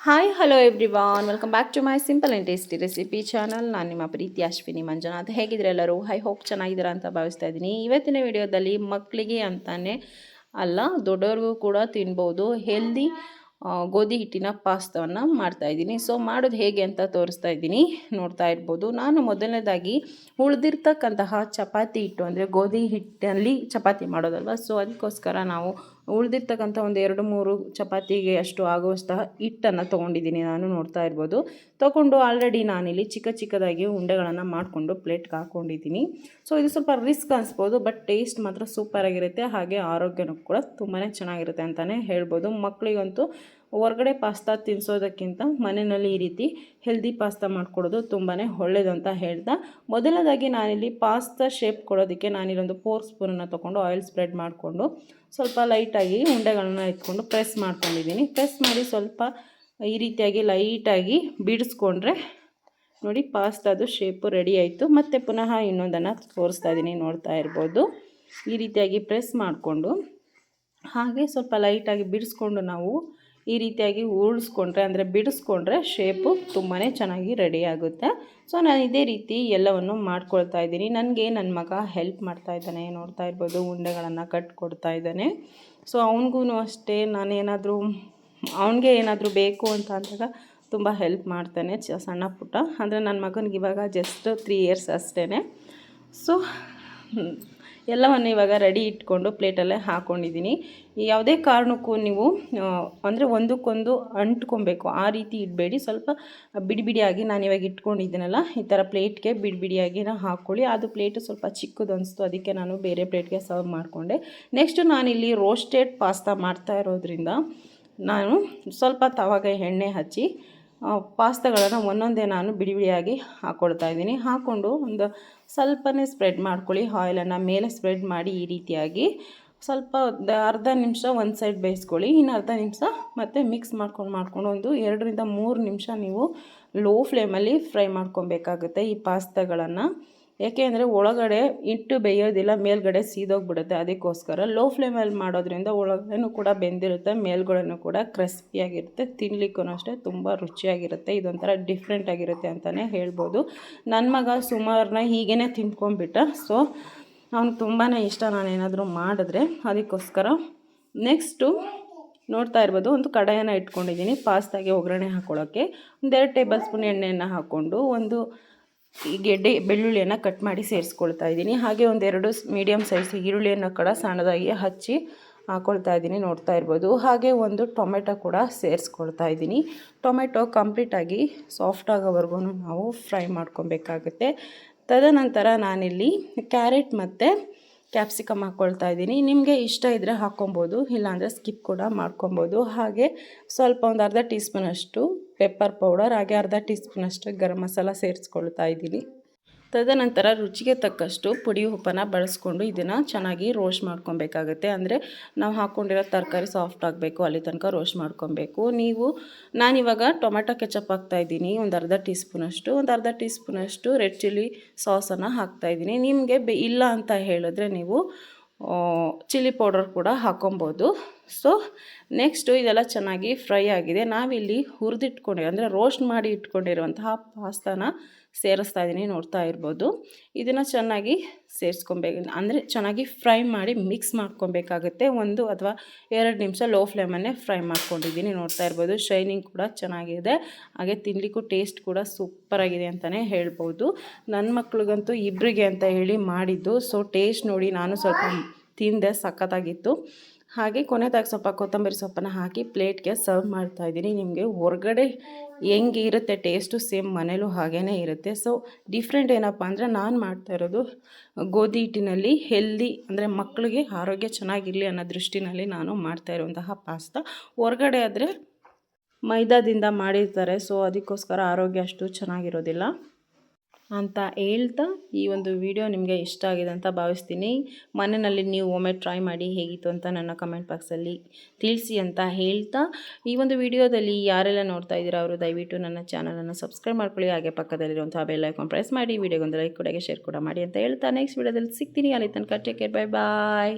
Hi hello everyone, welcome back to my simple and tasty recipe channel. ನಾನು ನಿಮ್ಮ ಪ್ರೀತಿ ಅಶ್ವಿನಿ ಮಂಜುನಾಥ್. ಹೇಗಿದ್ರೆ ಎಲ್ಲರೂ I hope ಚೆನ್ನಾಗಿದ್ದೀರಾ ಅಂತ ಭಾವಿಸ್ತಾ ಇದ್ದೀನಿ. ಇವತ್ತಿನ ವಿಡಿಯೋದಲ್ಲಿ ಮಕ್ಕಳಿಗೆ ಅಂತಾನೆ ಅಲ್ಲ, ದೊಡ್ಡವ್ರಿಗೂ ಕೂಡ ತಿನ್ಬೋದು ಹೆಲ್ದಿ ಗೋಧಿ ಹಿಟ್ಟಿನ ಪಾಸ್ತಾವನ್ನು ಮಾಡ್ತಾಯಿದ್ದೀನಿ. ಸೊ ಮಾಡೋದು ಹೇಗೆ ಅಂತ ತೋರಿಸ್ತಾ ಇದ್ದೀನಿ, ನೋಡ್ತಾ ಇರ್ಬೋದು. ನಾನು ಮೊದಲನೇದಾಗಿ ಉಳಿದಿರ್ತಕ್ಕಂತಹ ಚಪಾತಿ ಹಿಟ್ಟು, ಅಂದರೆ ಗೋಧಿ ಹಿಟ್ಟಲ್ಲಿ ಚಪಾತಿ ಮಾಡೋದಲ್ವ, ಸೊ ಅದಕ್ಕೋಸ್ಕರ ನಾವು ಉಳಿದಿರ್ತಕ್ಕಂಥ ಒಂದು 2-3 ಚಪಾತಿಗೆ ಅಷ್ಟು ಆಗುವಷ್ಟು ಹಿಟ್ಟನ್ನು ತೊಗೊಂಡಿದ್ದೀನಿ. ನಾನು ನೋಡ್ತಾ ಇರ್ಬೋದು. ತೊಗೊಂಡು ಆಲ್ರೆಡಿ ನಾನಿಲ್ಲಿ ಚಿಕ್ಕ ಚಿಕ್ಕದಾಗಿ ಉಂಡೆಗಳನ್ನು ಮಾಡಿಕೊಂಡು ಪ್ಲೇಟ್ಗೆ ಹಾಕ್ಕೊಂಡಿದ್ದೀನಿ. ಸೊ ಇದು ಸ್ವಲ್ಪ ರಿಸ್ಕ್ ಅನಿಸ್ಬೋದು, ಬಟ್ ಟೇಸ್ಟ್ ಮಾತ್ರ ಸೂಪರಾಗಿರುತ್ತೆ. ಹಾಗೆ ಆರೋಗ್ಯನೂ ಕೂಡ ತುಂಬಾ ಚೆನ್ನಾಗಿರುತ್ತೆ ಅಂತಲೇ ಹೇಳ್ಬೋದು. ಮಕ್ಕಳಿಗಂತೂ ಹೊರಗಡೆ ಪಾಸ್ತಾ ತಿನ್ನಿಸೋದಕ್ಕಿಂತ ಮನೆಯಲ್ಲಿ ಈ ರೀತಿ ಹೆಲ್ದಿ ಪಾಸ್ತಾ ಮಾಡಿಕೊಡೋದು ತುಂಬಾ ಒಳ್ಳೆಯದು ಅಂತ ಹೇಳ್ತಾ, ಮೊದಲನೇದಾಗಿ ನಾನಿಲ್ಲಿ ಪಾಸ್ತಾ ಶೇಪ್ ಕೊಡೋದಕ್ಕೆ ನಾನಿಲ್ಲೊಂದು 4 ಸ್ಪೂನನ್ನು ತೊಗೊಂಡು ಆಯಿಲ್ ಸ್ಪ್ರೆಡ್ ಮಾಡಿಕೊಂಡು ಸ್ವಲ್ಪ ಲೈಟಾಗಿ ಉಂಡೆಗಳನ್ನ ಎತ್ಕೊಂಡು ಪ್ರೆಸ್ ಮಾಡ್ಕೊಂಡಿದ್ದೀನಿ. ಪ್ರೆಸ್ ಮಾಡಿ ಸ್ವಲ್ಪ ಈ ರೀತಿಯಾಗಿ ಲೈಟಾಗಿ ಬಿಡಿಸ್ಕೊಂಡ್ರೆ ನೋಡಿ ಪಾಸ್ತಾದು ಶೇಪು ರೆಡಿ ಆಯಿತು. ಮತ್ತು ಪುನಃ ಇನ್ನೊಂದನ್ನು ತೋರಿಸ್ತಾ ಇದ್ದೀನಿ, ನೋಡ್ತಾ ಇರ್ಬೋದು. ಈ ರೀತಿಯಾಗಿ ಪ್ರೆಸ್ ಮಾಡಿಕೊಂಡು ಹಾಗೆ ಸ್ವಲ್ಪ ಲೈಟಾಗಿ ಬಿಡಿಸ್ಕೊಂಡು ನಾವು ಈ ರೀತಿಯಾಗಿ ಉಳಿಸ್ಕೊಂಡ್ರೆ, ಅಂದರೆ ಬಿಡಿಸ್ಕೊಂಡ್ರೆ ಶೇಪು ತುಂಬಾ ಚೆನ್ನಾಗಿ ರೆಡಿ ಆಗುತ್ತೆ. ಸೊ ನಾನು ಇದೇ ರೀತಿ ಎಲ್ಲವನ್ನು ಮಾಡ್ಕೊಳ್ತಾ ಇದ್ದೀನಿ. ನನಗೆ ನನ್ನ ಮಗ ಹೆಲ್ಪ್ ಮಾಡ್ತಾ ಇದ್ದಾನೆ, ನೋಡ್ತಾ ಇರ್ಬೋದು. ಉಂಡೆಗಳನ್ನು ಕಟ್ಕೊಡ್ತಾ ಇದ್ದಾನೆ. ಸೊ ಅವನಿಗೂ ಅಷ್ಟೇ, ಅವನಿಗೆ ಏನಾದರೂ ಬೇಕು ಅಂತ ಅಂದಾಗ ತುಂಬ ಹೆಲ್ಪ್ ಮಾಡ್ತಾನೆ, ಸಣ್ಣ ಪುಟ್ಟ. ಅಂದರೆ ನನ್ನ ಮಗನಿಗೆ ಇವಾಗ ಜಸ್ಟ್ 3 ಇಯರ್ಸ್ ಅಷ್ಟೇ. ಸೊ ಎಲ್ಲವನ್ನು ಇವಾಗ ರೆಡಿ ಇಟ್ಕೊಂಡು ಪ್ಲೇಟಲ್ಲೇ ಹಾಕ್ಕೊಂಡಿದ್ದೀನಿ. ಯಾವುದೇ ಕಾರಣಕ್ಕೂ ನೀವು ಅಂದರೆ ಒಂದಕ್ಕೊಂದು ಅಂಟ್ಕೊಬೇಕು ಆ ರೀತಿ ಇಡಬೇಡಿ. ಸ್ವಲ್ಪ ಬಿಡಿ ಬಿಡಿಯಾಗಿ ನಾನು ಇವಾಗ ಇಟ್ಕೊಂಡಿದ್ದೀನಲ್ಲ, ಈ ಥರ ಪ್ಲೇಟ್ಗೆ ಬಿಡಿ ಬಿಡಿಯಾಗಿ ಹಾಕ್ಕೊಳ್ಳಿ. ಅದು ಪ್ಲೇಟು ಸ್ವಲ್ಪ ಚಿಕ್ಕದು ಅನಿಸ್ತು, ಅದಕ್ಕೆ ನಾನು ಬೇರೆ ಪ್ಲೇಟ್ಗೆ ಸರ್ವ್ ಮಾಡಿಕೊಂಡೆ. ನೆಕ್ಸ್ಟು ನಾನಿಲ್ಲಿ ರೋಸ್ಟೆಡ್ ಪಾಸ್ತಾ ಮಾಡ್ತಾ ಇರೋದ್ರಿಂದ ನಾನು ಸ್ವಲ್ಪ ತವಾಗೆ ಎಣ್ಣೆ ಹಚ್ಚಿ ಪಾಸ್ತಾಗಳನ್ನು ಒಂದೊಂದೇ ನಾನು ಬಿಡಿ ಬಿಡಿಯಾಗಿ ಹಾಕ್ಕೊಳ್ತಾ ಇದ್ದೀನಿ. ಹಾಕ್ಕೊಂಡು ಒಂದು ಸ್ವಲ್ಪನೇ ಸ್ಪ್ರೆಡ್ ಮಾಡ್ಕೊಳ್ಳಿ. ಆಯಿಲನ್ನು ಮೇಲೆ ಸ್ಪ್ರೆಡ್ ಮಾಡಿ ಈ ರೀತಿಯಾಗಿ ಸ್ವಲ್ಪ ಅರ್ಧ ನಿಮಿಷ ಒಂದು ಸೈಡ್ ಬೇಯಿಸ್ಕೊಳ್ಳಿ. ಇನ್ನು ಅರ್ಧ ನಿಮಿಷ ಮತ್ತೆ ಮಿಕ್ಸ್ ಮಾಡ್ಕೊಂಡು ಒಂದು 2-3 ನಿಮಿಷ ನೀವು ಲೋ ಫ್ಲೇಮಲ್ಲಿ ಫ್ರೈ ಮಾಡ್ಕೊಬೇಕಾಗುತ್ತೆ ಈ ಪಾಸ್ತಾಗಳನ್ನು. ಏಕೆ ಅಂದರೆ ಒಳಗಡೆ ಹಿಟ್ಟು ಬೇಯೋದಿಲ್ಲ, ಮೇಲ್ಗಡೆ ಸೀದೋಗ್ಬಿಡುತ್ತೆ. ಅದಕ್ಕೋಸ್ಕರ ಲೋ ಫ್ಲೇಮಲ್ಲಿ ಮಾಡೋದ್ರಿಂದ ಒಳಗಡೆನೂ ಕೂಡ ಬೆಂದಿರುತ್ತೆ, ಮೇಲ್ಗಡೆನೂ ಕೂಡ ಕ್ರಿಸ್ಪಿಯಾಗಿರುತ್ತೆ. ತಿನ್ನಲಿಕ್ಕೂ ಅಷ್ಟೇ ತುಂಬ ರುಚಿಯಾಗಿರುತ್ತೆ. ಇದೊಂಥರ ಡಿಫ್ರೆಂಟ್ ಆಗಿರುತ್ತೆ ಅಂತಲೇ ಹೇಳ್ಬೋದು. ನನ್ನ ಮಗ ಸುಮಾರನ್ನ ಹೀಗೇ ತಿಂದ್ಕೊಂಡ್ಬಿಟ್ಟ. ಸೊ ಅವ್ನಿಗೆ ತುಂಬಾ ಇಷ್ಟ ನಾನೇನಾದರೂ ಮಾಡಿದ್ರೆ, ಅದಕ್ಕೋಸ್ಕರ. ನೆಕ್ಸ್ಟು ನೋಡ್ತಾ ಇರ್ಬೋದು, ಒಂದು ಕಡಾಯನ್ನು ಇಟ್ಕೊಂಡಿದ್ದೀನಿ ಪಾಸ್ತಾಗೆ ಒಗ್ಗರಣೆ ಹಾಕ್ಕೊಳ್ಳೋಕ್ಕೆ. 1-2 ಟೇಬಲ್ ಸ್ಪೂನ್ ಎಣ್ಣೆಯನ್ನು ಹಾಕ್ಕೊಂಡು ಒಂದು ಗೆಡ್ಡೆ ಬೆಳ್ಳುಳ್ಳಿಯನ್ನು ಕಟ್ ಮಾಡಿ ಸೇರಿಸ್ಕೊಳ್ತಾ ಇದ್ದೀನಿ. ಹಾಗೆ 1-2 ಮೀಡಿಯಮ್ ಸೈಜ್ ಈರುಳ್ಳಿಯನ್ನು ಕೂಡ ಸಣ್ಣದಾಗಿ ಹಚ್ಚಿ ಹಾಕ್ಕೊಳ್ತಾ ಇದ್ದೀನಿ, ನೋಡ್ತಾ ಇರ್ಬೋದು. ಹಾಗೆ ಒಂದು ಟೊಮೆಟೊ ಕೂಡ ಸೇರಿಸ್ಕೊಳ್ತಾ ಇದ್ದೀನಿ. ಟೊಮೆಟೊ ಕಂಪ್ಲೀಟಾಗಿ ಸಾಫ್ಟ್ ಆಗೋವರೆಗೂ ನಾವು ಫ್ರೈ ಮಾಡ್ಕೊಬೇಕಾಗುತ್ತೆ. ತದನಂತರ ನಾನಿಲ್ಲಿ ಕ್ಯಾರೆಟ್ ಮತ್ತು ಕ್ಯಾಪ್ಸಿಕಮ್ ಹಾಕ್ಕೊಳ್ತಾ ಇದ್ದೀನಿ. ನಿಮಗೆ ಇಷ್ಟ ಇದ್ದರೆ ಹಾಕ್ಕೊಬೋದು, ಇಲ್ಲಾಂದರೆ ಸ್ಕಿಪ್ ಕೂಡ ಮಾಡ್ಕೊಬೋದು. ಹಾಗೆ ಸ್ವಲ್ಪ ಒಂದು ಅರ್ಧ ಟೀ ಸ್ಪೂನಷ್ಟು ಪೆಪ್ಪರ್ ಪೌಡರ್, ಹಾಗೆ ಅರ್ಧ ಟೀ ಸ್ಪೂನಷ್ಟು ಗರಂ ಮಸಾಲ ಸೇರಿಸ್ಕೊಳ್ತಾ ಇದ್ದೀನಿ. ತದನಂತರ ರುಚಿಗೆ ತಕ್ಕಷ್ಟು ಪುಡಿ ಉಪ್ಪನ್ನು ಬಳಸ್ಕೊಂಡು ಇದನ್ನು ಚೆನ್ನಾಗಿ ರೋಸ್ಟ್ ಮಾಡ್ಕೊಬೇಕಾಗುತ್ತೆ. ಅಂದರೆ ನಾವು ಹಾಕ್ಕೊಂಡಿರೋ ತರಕಾರಿ ಸಾಫ್ಟ್ ಆಗಬೇಕು, ಅಲ್ಲಿ ತನಕ ರೋಸ್ಟ್ ಮಾಡ್ಕೊಬೇಕು. ನಾನಿವಾಗ ಟೊಮೆಟೊ ಕೆಚಪ್ ಹಾಕ್ತಾಯಿದ್ದೀನಿ, ಒಂದು ಅರ್ಧ ಟೀ ಸ್ಪೂನಷ್ಟು ರೆಡ್ ಚಿಲ್ಲಿ ಸಾಸನ್ನು ಹಾಕ್ತಾಯಿದ್ದೀನಿ. ನಿಮಗೆ ಇಲ್ಲ ಅಂತ ಹೇಳಿದ್ರೆ ನೀವು ಚಿಲ್ಲಿ ಪೌಡರ್ ಕೂಡ ಹಾಕ್ಕೊಬೋದು. ಸೊ ನೆಕ್ಸ್ಟು ಇದೆಲ್ಲ ಚೆನ್ನಾಗಿ ಫ್ರೈ ಆಗಿದೆ. ನಾವಿಲ್ಲಿ ಅಂದರೆ ರೋಸ್ಟ್ ಮಾಡಿ ಇಟ್ಕೊಂಡಿರುವಂತಹ ಪಾಸ್ತಾನ ಸೇರಿಸ್ತಾ ಇದ್ದೀನಿ, ನೋಡ್ತಾ ಇರ್ಬೋದು. ಇದನ್ನು ಚೆನ್ನಾಗಿ ಸೇರಿಸ್ಕೊಬೇಕು, ಅಂದರೆ ಚೆನ್ನಾಗಿ ಫ್ರೈ ಮಾಡಿ ಮಿಕ್ಸ್ ಮಾಡ್ಕೊಬೇಕಾಗುತ್ತೆ. 1 ಅಥವಾ 2 ನಿಮಿಷ ಲೋ ಫ್ಲೇಮನ್ನೇ ಫ್ರೈ ಮಾಡ್ಕೊಂಡಿದ್ದೀನಿ, ನೋಡ್ತಾ ಇರ್ಬೋದು. ಶೈನಿಂಗ್ ಕೂಡ ಚೆನ್ನಾಗಿದೆ, ಹಾಗೆ ತಿನ್ನಲಿಕ್ಕೂ ಟೇಸ್ಟ್ ಕೂಡ ಸೂಪರಾಗಿದೆ ಅಂತಲೇ ಹೇಳ್ಬೋದು. ನನ್ನ ಮಕ್ಳಿಗಂತೂ ಇಬ್ಬರಿಗೆ ಅಂತ ಹೇಳಿ ಮಾಡಿದ್ದು. ಸೊ ಟೇಸ್ಟ್ ನೋಡಿ ನಾನು ಸ್ವಲ್ಪ ತಿಂದೆ, ಸಖತ್ತಾಗಿತ್ತು. ಹಾಗೆ ಕೊನೆದಾಗಿ ಸ್ವಲ್ಪ ಕೊತ್ತಂಬರಿ ಸೊಪ್ಪನ್ನು ಹಾಕಿ ಪ್ಲೇಟ್ಗೆ ಸರ್ವ್ ಮಾಡ್ತಾಯಿದ್ದೀನಿ. ನಿಮಗೆ ಹೊರಗಡೆ ಹೆಂಗೆ ಇರುತ್ತೆ ಟೇಸ್ಟು, ಸೇಮ್ ಮನೇಲೂ ಹಾಗೇ ಇರುತ್ತೆ. ಸೊ ಡಿಫ್ರೆಂಟ್ ಏನಪ್ಪ ಅಂದರೆ, ನಾನು ಮಾಡ್ತಾ ಇರೋದು ಗೋಧಿ ಹಿಟ್ಟಿನಲ್ಲಿ ಹೆಲ್ದಿ, ಅಂದರೆ ಮಕ್ಕಳಿಗೆ ಆರೋಗ್ಯ ಚೆನ್ನಾಗಿರಲಿ ಅನ್ನೋ ದೃಷ್ಟಿನಲ್ಲಿ ನಾನು ಮಾಡ್ತಾ ಇರುವಂತಹ ಪಾಸ್ತಾ. ಹೊರಗಡೆ ಆದರೆ ಮೈದಾದಿಂದ ಮಾಡಿರ್ತಾರೆ, ಸೊ ಅದಕ್ಕೋಸ್ಕರ ಆರೋಗ್ಯ ಅಷ್ಟು ಚೆನ್ನಾಗಿರೋದಿಲ್ಲ ಅಂತ ಹೇಳ್ತಾ, ಈ ಒಂದು ವಿಡಿಯೋ ನಿಮಗೆ ಇಷ್ಟ ಆಗಿದೆ ಅಂತ ಭಾವಿಸ್ತೀನಿ. ಮನೆಯಲ್ಲಿ ನೀವು ಒಮ್ಮೆ ಟ್ರೈ ಮಾಡಿ ಹೇಗಿತ್ತು ಅಂತ ನನ್ನ ಕಮೆಂಟ್ ಬಾಕ್ಸಲ್ಲಿ ತಿಳಿಸಿ ಅಂತ ಹೇಳ್ತಾ, ಈ ಒಂದು ವಿಡಿಯೋದಲ್ಲಿ ಯಾರೆಲ್ಲ ನೋಡ್ತಾ ಇದ್ದೀರಾ ಅವರು ದಯವಿಟ್ಟು ನನ್ನ ಚಾನಲನ್ನು ಸಬ್ಸ್ಕ್ರೈಬ್ ಮಾಡ್ಕೊಳ್ಳಿ. ಹಾಗೆ ಪಕ್ಕದಲ್ಲಿರುವಂಥ ಬೆಲ್ ಐಕಾನ್ ಪ್ರೆಸ್ ಮಾಡಿ, ವಿಡಿಯೋಗೊಂದು ಲೈಕ್ ಕೂಡ ಶೇರ್ ಕೂಡ ಮಾಡಿ ಅಂತ ಹೇಳ್ತಾ, ನೆಕ್ಸ್ಟ್ ವಿಡಿಯೋದಲ್ಲಿ ಸಿಗ್ತೀನಿ. ಅಲ್ಲಿ ತನಕ ಟೇಕ್ ಕೇರ್, ಬಾಯ್ ಬಾಯ್.